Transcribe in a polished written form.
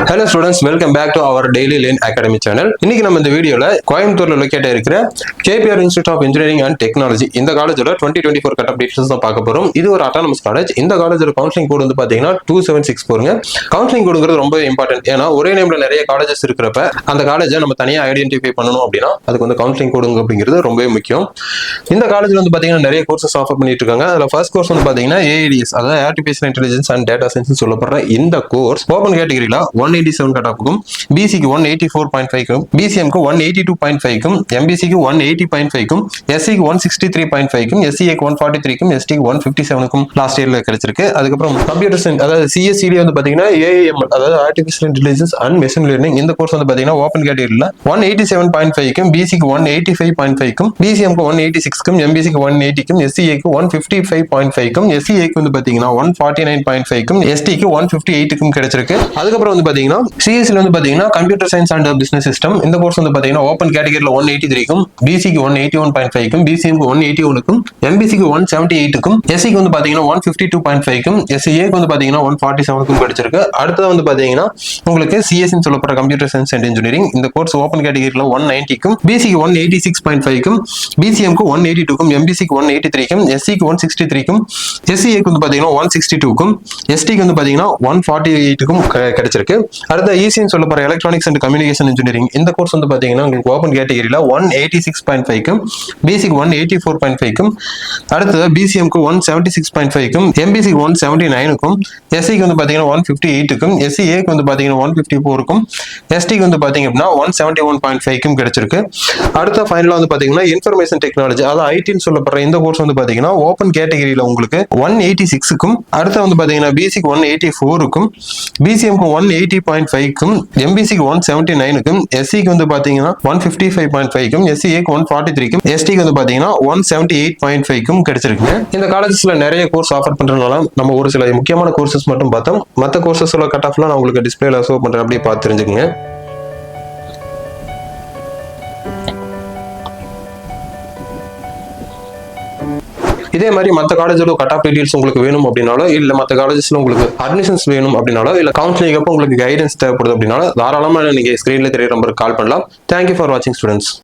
Hello students, welcome back to our Daily Lane Academy channel. இன்னைக்கு நம்ம இந்த வீடியோல கோயம்புத்தூர்ல லொகேட் இருக்கிற KPR Institute of Engineering and Technology இந்த காலேஜோட 2024 கட் ஆஃப் டீடைல்ஸ் தான் பார்க்க போறோம். இது ஒரு அட்டானமஸ் காலேஜ். இந்த காலேஜோட கவுன்சிலிங் கோட் வந்து பாத்தீங்கன்னா 2764ங்க. கவுன்சிலிங் கோடுங்கிறது ரொம்ப இம்பார்ட்டன்ட். ஏன்னா ஒரே நேம்ல நிறைய காலேஜஸ் இருக்கிறப்ப அந்த காலேஜை நம்ம தனியா ஐடென்டிஃபை பண்ணணும் அப்படின்னா அதுக்கு வந்து கவுன்சிலிங் கோடுங்க அப்படிங்கிறது ரொம்பவே முக்கியம். இந்த காலேஜ்ல வந்து பாத்தீங்கன்னா நிறைய கோர்சஸ் ஆஃபர் பண்ணிட்டு இருக்காங்க. அதுல ஃபர்ஸ்ட் கோர்ஸ் வந்து பாத்தீங்கன்னா AIDS, அதாவது artificial intelligence and data science சொல்லப்படுற இந்த கோர்ஸ் ஓபன் கேட்டகரியில 187 கட் ஆஃப்க்கும், பிசிக்கு 184.5க்கும், பிசிஎம்க்கு 182.5க்கும், எம்பிசிக்கு 180.5க்கும், எஸ்சிக்கு 163.5க்கும், எஸ்சிஏக்கு 143க்கும், எஸ்டிக்கு 157க்கும் லாஸ்ட் இயர்ல கிடைச்சிருக்கு. அதுக்கப்புறம் கம்ப்யூட்டர் சயின்ஸ், அதாவது சிஎஸ்சிடி வந்து பாத்தீங்கன்னா AIML, அதாவது artificial intelligence and machine learning இந்த கோர்ஸ் வந்து பாத்தீங்கன்னா ஓபன் கேட்டகரியில 187.5க்கும், பிசிக்கு 185.5க்கும், பிசிஎம்க்கு 186க்கும், எம்பிசிக்கு 180க்கும், எஸ்சிஏக்கு 155.5க்கும், எஸ்சிஏக்கு வந்து பாத்தீங்கன்னா 149.5க்கும், எஸ்டிக்கு 158க்கும் கிடைச்சிருக்கு. அதுக்கப்புறம் வந்து பாத்தீங்கன்னா சிஎஸ்சில வந்து பாத்தீங்கன்னா computer science and business system இந்த கோர்ஸ் வந்து பாத்தீங்கன்னா ஓபன் கேட்டகரியில 183க்கும், பிசிக்கு 181.5க்கும், பிசிஎம்க்கு 181க்கும், எம்பிசிக்கு 178க்கும், எஸ்சிக்கு வந்து பாத்தீங்கன்னா 152.5க்கும், எஸ்சிஏக்கு வந்து பாத்தீங்கன்னா 147க்கும் கிடைச்சிருக்கு. அடுத்தது வந்து பாத்தீங்கன்னா உங்களுக்கு சிஎஸ்சின்னு சொல்லப்படுற கம்ப்யூட்டர் சயின்ஸ் அண்ட் இன்ஜினியரிங் இந்த கோர்ஸ் ஓபன் கேட்டகரியில 190க்கும், பிசிக்கு 186.5க்கும், பிசிஎம்க்கு 182க்கும், எம்பிசிக்கு 183க்கும், எஸ்சிக்கு 163க்கும், எஸ்சிஏக்கு வந்து பாத்தீங்கன்னா 162க்கும், எஸ்டிக்கு வந்து பாத்தீங்கன்னா 148க்கும் கிடைச்சிருக்கு. அடுத்த ஈசின்னு சொல்லப்படுற எலக்ட்ரானிக்ஸ் அண்ட் கம்யூனிகேஷன் இன்ஜினியரிங் இந்த கோர்ஸ் வந்து பாத்தீங்கன்னா உங்களுக்கு ஓபன் கேட்டகரியில 186.5க்கும், பிசிக்கு 184.5க்கும், அடுத்தது பிசிஎம்க்கு 176.5க்கும், எம்பிசிக்கு 179க்கும், எஸ்சிக்கு வந்து பாத்தீங்கன்னா 158க்கும், எஸ்சிஏக்கு வந்து பாத்தீங்கன்னா 154க்கும், எஸ்டிக்கு வந்து பாத்தீங்க அப்படின்னா 171.5க்கும் கிடைச்சிருக்கு. அடுத்த ஃபைனலா வந்து பாத்தீங்கன்னா இன்ஃபர்மேஷன் டெக்னாலஜி, அதாவது ஐடின்னு சொல்லப்படுற இந்த கோர்ஸ் வந்து பாத்தீங்கன்னா ஓபன் கேட்டகரியில உங்களுக்கு 186க்கும், அடுத்து வந்து பாத்தீங்கன்னா பிசிக்கு 184க்கும், பிசிஎம்க்கு 180.5க்கும், எம்பிசிக்கு 179க்கும், எஸ்சிக்கு வந்து பாத்தீங்கன்னா 155.5க்கும், எஸ்சிஏக்கு 143க்கும், எஸ்டிக்கு வந்து பாத்தீங்கன்னா 178.5க்கும் கிடைச்சிருக்குங்க. இந்த காலேஜஸ்ல நிறைய கோர்ஸ் ஆஃபர் பண்றதுனால நம்ம ஒரு சில முக்கியமான கோர்சஸ் மட்டும் பார்த்தோம். மற்ற கோர்சஸோட கட் ஆஃப்லாம் நான் உங்களுக்கு டிஸ்பிளேல ஷோ பண்றேன், அப்படியே பார்த்து தெரிஞ்சுக்கங்க. இதே மாதிரி மற்ற காலேஜோட கட் ஆஃப் டீடைல்ஸ் உங்களுக்கு வேணும் அப்படின்னாலோ, இல்ல மற்ற காலேஜஸ்ல உங்களுக்கு அட்மிஷன்ஸ் வேணும் அப்படின்னாலோ, இல்ல கவுன்சிலிங் அப்போ உங்களுக்கு கைடன்ஸ் தேவைப்படுது அப்படின்னாலோ தாராளமா நீங்க ஸ்கிரீன்ல தெரியற நம்பருக்கு கால் பண்ணலாம். தேங்க்யூ ஃபார் வாட்சிங் ஸ்டூடெண்ட்ஸ்.